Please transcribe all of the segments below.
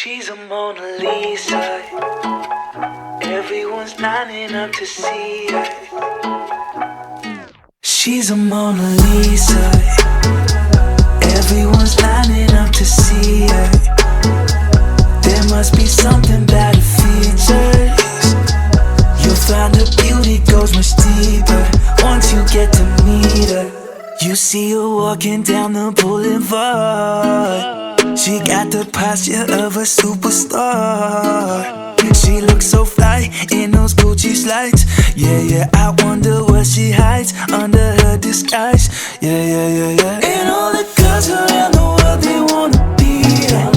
She's a Mona Lisa. Everyone's lining up to see her. She's a Mona Lisa. Everyone's lining up to see her. There must be something about her features. You'll find her beauty goes much deeper once you get to meet her. You see her walking down the boulevard. She got the posture of of a superstar. She looks so fly in those Gucci slides. Yeah, yeah, I wonder what she hides under her disguise. Yeah, yeah, yeah, yeah. And all the girls around the world, they wanna be her.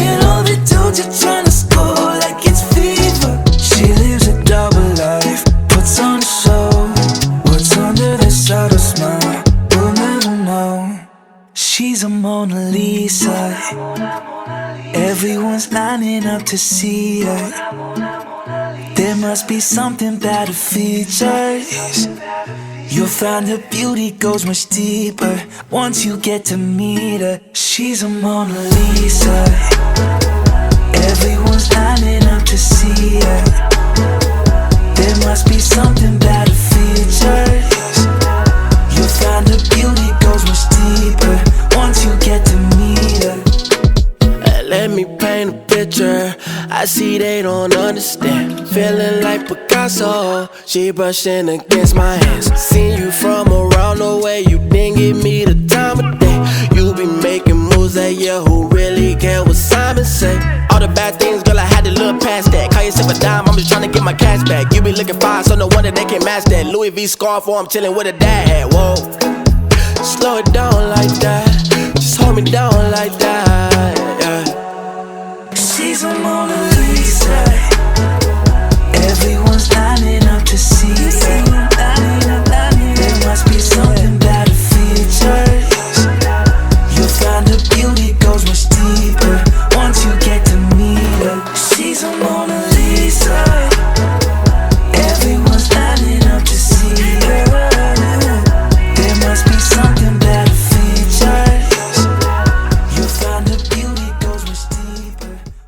And all the dudes are trying to score like it's fever. She lives a double life, puts on a show. What's under the subtle smile, we'll never know. She's a Mona Lisa. Everyone's lining up to see her. There must be something about her features. You'll find her beauty goes much deeper once you get to meet her. She's a Mona Lisa. Everyone's lining up to see her. There must be something about her features. You'll find her beauty goes much deeper once you get to meet her. Let me paint a picture, I see they don't understand. Feeling like Picasso, she brushing against my hands. Seen you from around the way, you didn't give me the time of day. You be making moves that year, who really care what Simon say? All the bad things, girl, I had to look past that. Call yourself a dime, I'm just trying to get my cash back. You be looking fine, so no wonder they can't match that. Louis V scarf, or I'm chilling with a dad hat, whoa. Slow it down like that, just hold me down like that.